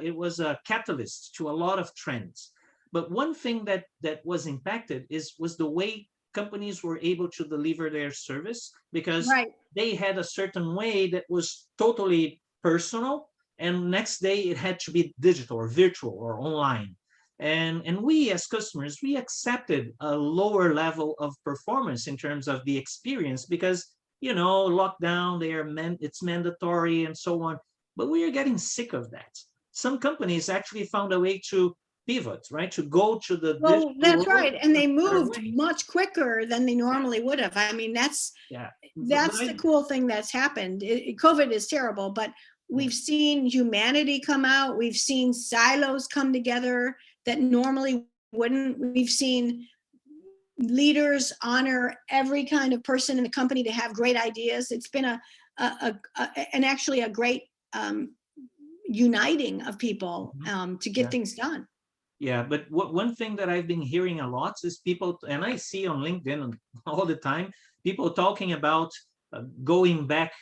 It was a catalyst to a lot of trends. But one thing that was impacted was the way companies were able to deliver their service, because Right. they had a certain way that was totally personal, and next day it had to be digital or virtual or online. And we as customers, we accepted a lower level of performance in terms of the experience, because lockdown, it's mandatory and so on. But we are getting sick of that. some companies actually found a way to pivot, right? To go to the Well, digital that's world right. And they in a better moved way. much quicker than they normally would have. I mean, that's Yeah. the cool thing that's happened. COVID is terrible, but we've seen humanity come out. We've seen silos come together that normally wouldn't. We've seen leaders honor every kind of person in the company to have great ideas. It's been and actually a great uniting of people to get things done. Yeah, but one thing that I've been hearing a lot is people, and I see on LinkedIn all the time, people talking about going back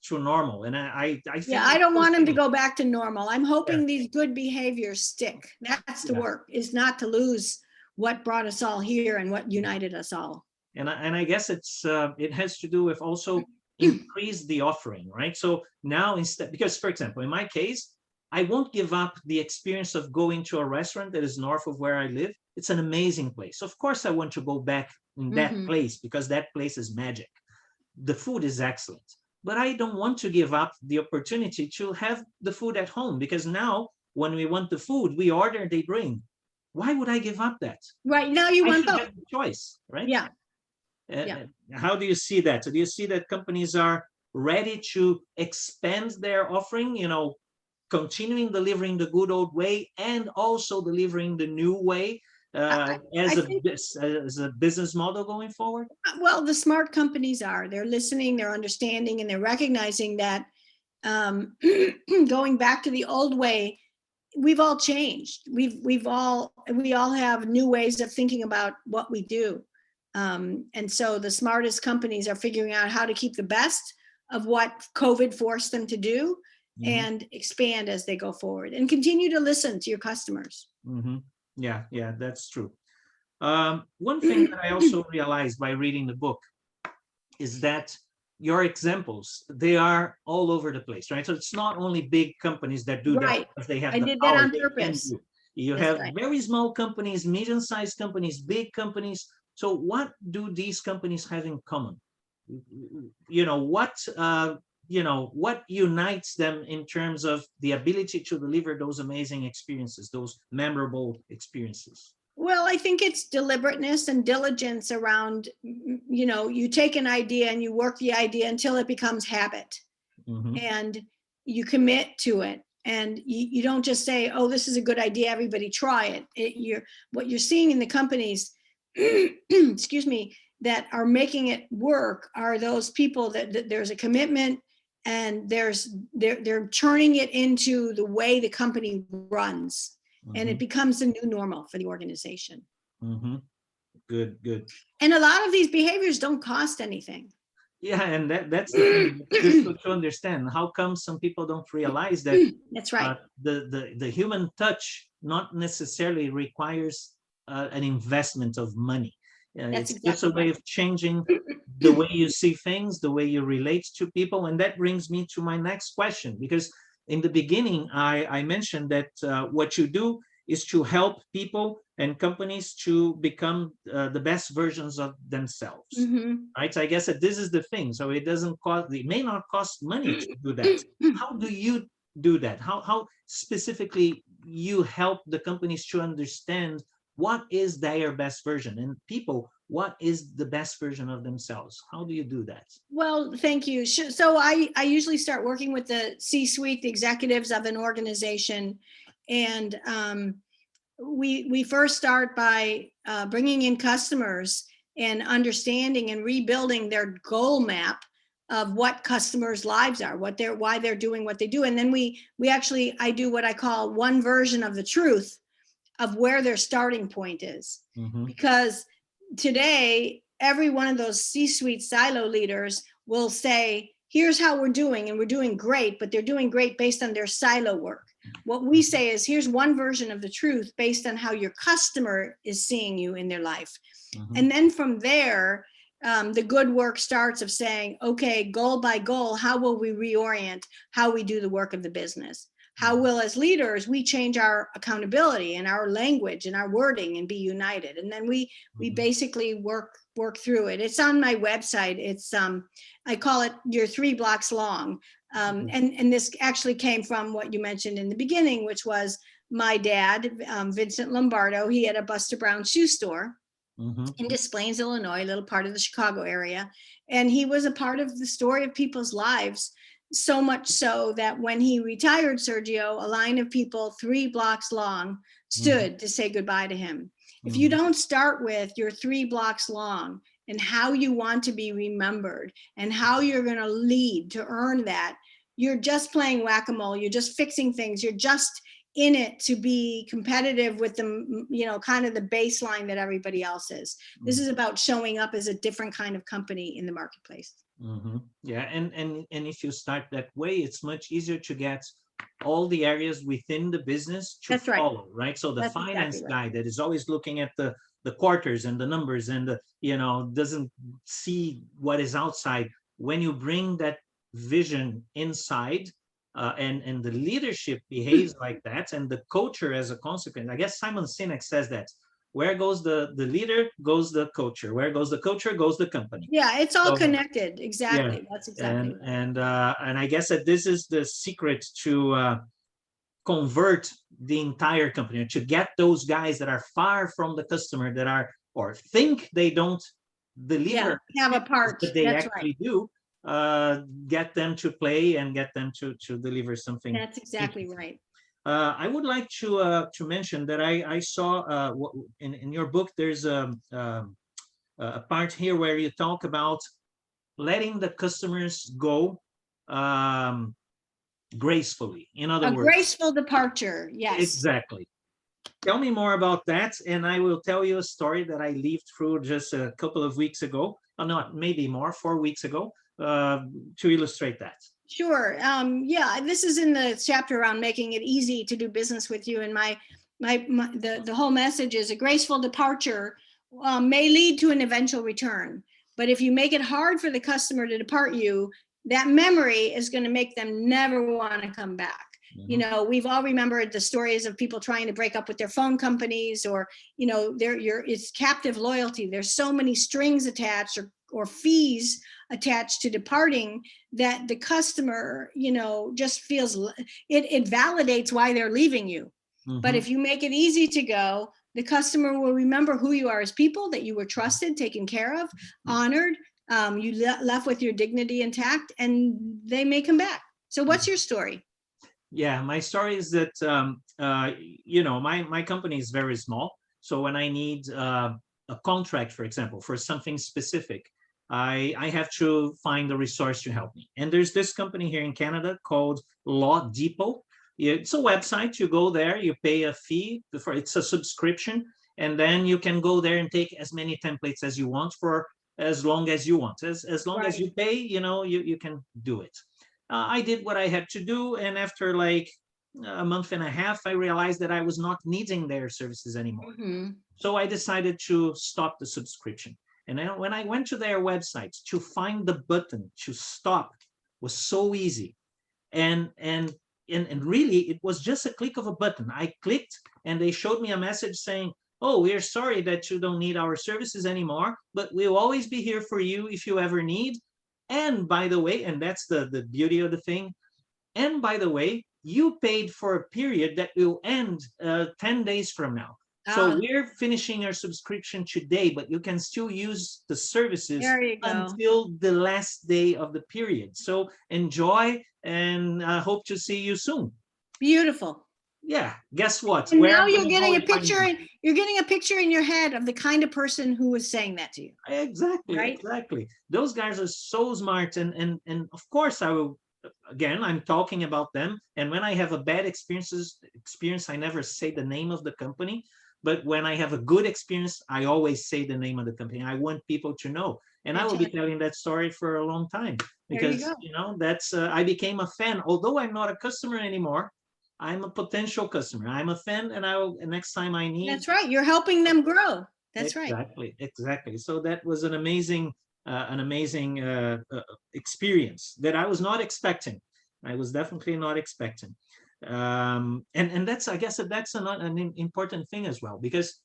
to normal. And I think, yeah, I don't want them to go back to normal. I'm hoping these good behaviors stick. That's the work, is not to lose what brought us all here and what united us all. And I guess it has to do with also increase the offering, right? So now instead, because for example, in my case, I won't give up the experience of going to a restaurant that is north of where I live. It's an amazing place. Of course, I want to go back in that place because that place is magic. The food is excellent. But I don't want to give up the opportunity to have the food at home, because now when we want the food, we order, they bring. Why would I give up that? Right now you I want should both. have the choice, right? Yeah. How do you see that? So do you see that companies are ready to expand their offering, continuing delivering the good old way and also delivering the new way as a business model going forward? Well, the smart companies are. They're listening, they're understanding, and they're recognizing that going back to the old way, we've all changed. We all have new ways of thinking about what we do. And so the smartest companies are figuring out how to keep the best of what COVID forced them to do and expand as they go forward and continue to listen to your customers. Yeah, that's true. One thing that I also realized by reading the book is that your examples, they are all over the place, right? So it's not only big companies that do that because they have I the did power that on they can purpose. do. You That's have right. very small companies, medium-sized companies, big companies. So what do these companies have in common? What unites them in terms of the ability to deliver those amazing experiences, those memorable experiences? Well, I think it's deliberateness and diligence around, you take an idea and you work the idea until it becomes habit and you commit to it. And you don't just say, oh, this is a good idea, everybody try it. What you're seeing in the companies, excuse me, that are making it work are those people that there's a commitment and they're turning it into the way the company runs. And it becomes the new normal for the organization. Good. And a lot of these behaviors don't cost anything. Yeah, and that's the thing. Just to understand, how come some people don't realize that that's right. The human touch not necessarily requires an investment of money. It's exactly just a way of changing the way you see things, the way you relate to people. And that brings me to my next question, because in the beginning, I mentioned that what you do is to help people and companies to become the best versions of themselves, right? So I guess that this is the thing. So it may not cost money to do that. How do you do that? How specifically you help the companies to understand what is their best version, and people, what is the best version of themselves? How do you do that? Well, thank you. So I usually start working with the C-suite, the executives of an organization. And we first start by bringing in customers and understanding and rebuilding their goal map of what customers' lives are, why they're doing what they do. And then I do what I call one version of the truth of where their starting point is. Because today, every one of those C-suite silo leaders will say, here's how we're doing, and we're doing great, but they're doing great based on their silo work. What we say is, here's one version of the truth based on how your customer is seeing you in their life. And then from there, the good work starts of saying, okay, goal by goal, how will we reorient how we do the work of the business? How will, as leaders, we change our accountability and our language and our wording and be united? And then we basically work through it. It's on my website. It's I call it your 3 blocks long. And this actually came from what you mentioned in the beginning, which was my dad, Vincent Lombardo. He had a Buster Brown shoe store in Des Plaines, Illinois, a little part of the Chicago area. And he was a part of the story of people's lives, so much so that when he retired, Sergio, a line of people 3 blocks long stood to say goodbye to him. If you don't start with your 3 blocks long and how you want to be remembered and how you're going to lead to earn that, you're just playing whack-a-mole. You're just fixing things. You're just in it to be competitive with the, you know, kind of the baseline that everybody else is. This is about showing up as a different kind of company in the marketplace. Yeah, and if you start that way, it's much easier to get all the areas within the business to follow, right? So the That's finance exactly guy that is always looking at the quarters and the numbers and the, you know, doesn't see what is outside. When you bring that vision inside, and the leadership behaves like that, and the culture as a consequence. I guess Simon Sinek says that where goes the leader goes the culture. Where goes the culture goes the company. Yeah, it's all So, connected. Exactly. yeah, That's exactly and I guess that this is the secret to convert the entire company, to get those guys that are far from the customer, that are or think they don't deliver, have a part. but they That's actually do. Get them to play and get them to deliver something. That's exactly right. I would like to mention that I saw in your book there's a part here where you talk about letting the customers go gracefully. In other words, graceful departure. Yes. Exactly. Tell me more about that, and I will tell you a story that I lived through just a couple of weeks ago, or not, maybe more, 4 weeks ago, to illustrate that. Sure. Yeah, this is in the chapter around making it easy to do business with you. And the whole message is a graceful departure may lead to an eventual return. But if you make it hard for the customer to depart you, that memory is going to make them never want to come back. You know, we've all remembered the stories of people trying to break up with their phone companies, or, you know, it's captive loyalty. There's so many strings attached or fees attached to departing that the customer, you know, just feels it validates why they're leaving you. But if you make it easy to go, the customer will remember who you are as people, that you were trusted, taken care of, honored, you left with your dignity intact, and they may come back. So what's your story? Yeah, my story is that, you know, my company is very small. So when I need a contract, for example, for something specific, I have to find a resource to help me. And there's this company here in Canada called Law Depot. It's a website. You go there, you pay a fee for, it's a subscription, and then you can go there and take as many templates as you want for as long as you want. As long as you pay, you know, you can do it. I did what I had to do, and after like a month and a half, I realized that I was not needing their services anymore. So I decided to stop the subscription. And then when I went to their website, to find the button to stop was so easy. And really, it was just a click of a button. I clicked, and they showed me a message saying, "Oh, we're sorry that you don't need our services anymore, but we'll always be here for you if you ever need. And by the way," and that's the beauty of the thing, "and by the way, you paid for a period that will end 10 days from now. So we're finishing our subscription today, but you can still use the services until the last day of the period. So enjoy, and I hope to see you soon." Beautiful. Yeah, guess what? And now you're getting a picture, you're getting a picture in your head of the kind of person who was saying that to you. Exactly, right? Exactly. Those guys are so smart, and of course I will. Again, I'm talking about them. And when I have a bad experience, I never say the name of the company. But when I have a good experience, I always say the name of the company. I want people to know, and I will be telling that story for a long time, because you know, that's I became a fan. Although I'm not a customer anymore, I'm a potential customer. I'm a fan, and I will, next time I need. That's right. You're helping them grow. That's right. Exactly. So that was an amazing experience that I was not expecting. I was definitely not expecting. And that's, I guess that's an important thing as well, because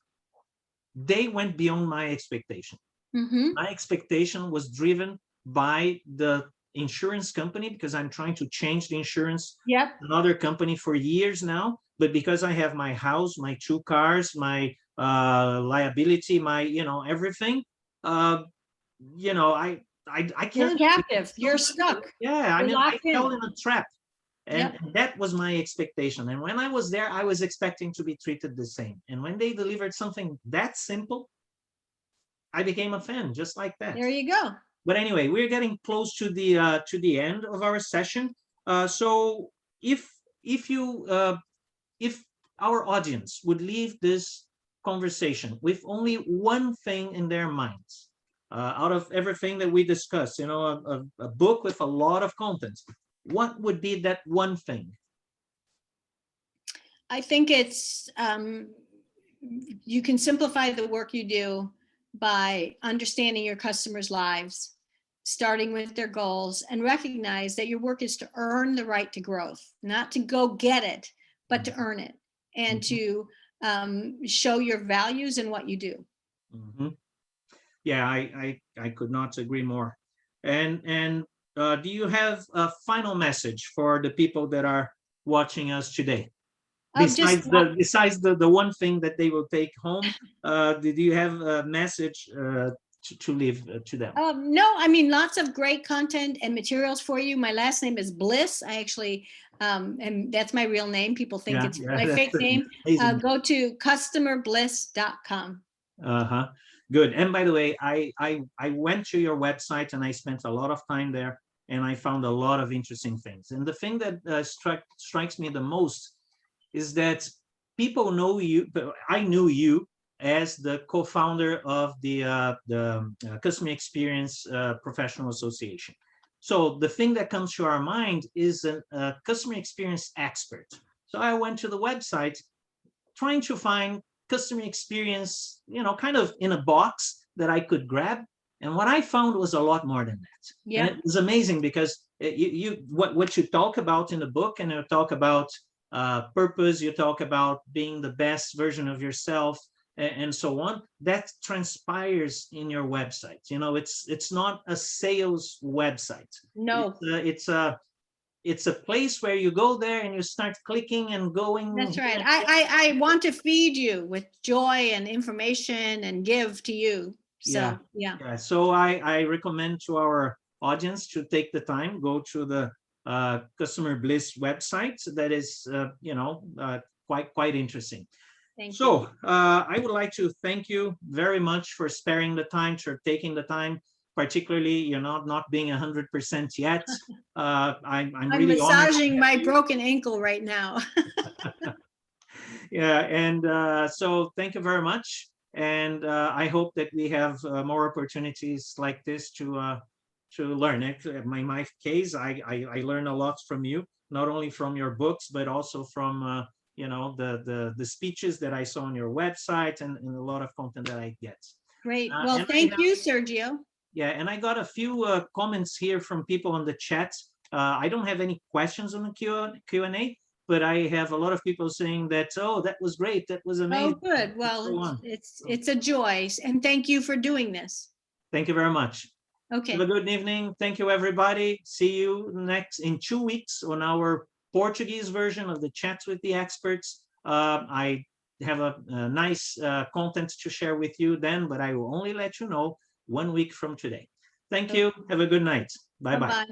they went beyond my expectation. My expectation was driven by the insurance company because I'm trying to change the insurance Yep. another company for years now. But because I have my house, my 2 cars, my liability, my everything, I You're can't. captive. You're stuck. Yeah, I You're mean, I locked fell in. in a trap. And Yep. that was my expectation. And when I was there, I was expecting to be treated the same. And when they delivered something that simple, I became a fan just like that. There you go. But anyway, we're getting close to the end of our session. So if you if our audience would leave this conversation with only one thing in their minds, out of everything that we discussed, a book with a lot of content, what would be that one thing? I think it's you can simplify the work you do by understanding your customers' lives, starting with their goals, and recognize that your work is to earn the right to growth, not to go get it, but to earn it, and to show your values in what you do. Mm-hmm. Yeah, I could not agree more. And do you have a final message for the people that are watching us today? Just Besides the one thing that they will take home, did you have a message to leave to them? no, I mean, lots of great content and materials for you. My last name is Bliss. I actually, and that's my real name. People think it's my fake name. Go to customerbliss.com. Uh-huh. Good. And by the way, I went to your website and I spent a lot of time there, and I found a lot of interesting things. And the thing that strikes me the most is that people know you, but I knew you as the co-founder of the Customer Experience Professional Association. So the thing that comes to our mind is a customer experience expert. So I went to the website trying to find customer experience, kind of in a box that I could grab. And what I found was a lot more than that. Yeah. And it was amazing because what you talk about in the book, and you talk about purpose, you talk about being the best version of yourself, and so on, that transpires in your website. It's not a sales website. No. It's a place where you go there and you start clicking and going. That's right. I want to feed you with joy and information and give to you. So yeah. So I recommend to our audience to take the time, go to the Customer Bliss website. That is quite interesting. Thank you. So I would like to thank you very much for sparing the time, for taking the time, particularly not being 100% yet. I'm really massaging my broken ankle right now. Yeah, and so thank you very much. And I hope that we have more opportunities like this to learn. Actually, in my case, I learn a lot from you, not only from your books, but also from the speeches that I saw on your website, and a lot of content that I get. Great. Well, thank you, Sergio. Yeah, and I got a few comments here from people on the chat. I don't have any questions on the Q&A, but I have a lot of people saying that, oh, that was great, that was amazing. Oh, good. Well, it's a joy, and thank you for doing this. Thank you very much. Okay. Have a good evening. Thank you, everybody. See you in 2 weeks on our Portuguese version of the Chats with the Experts. I have a nice content to share with you then, but I will only let you know 1 week from today. Thank you. Have a good night. Bye-bye.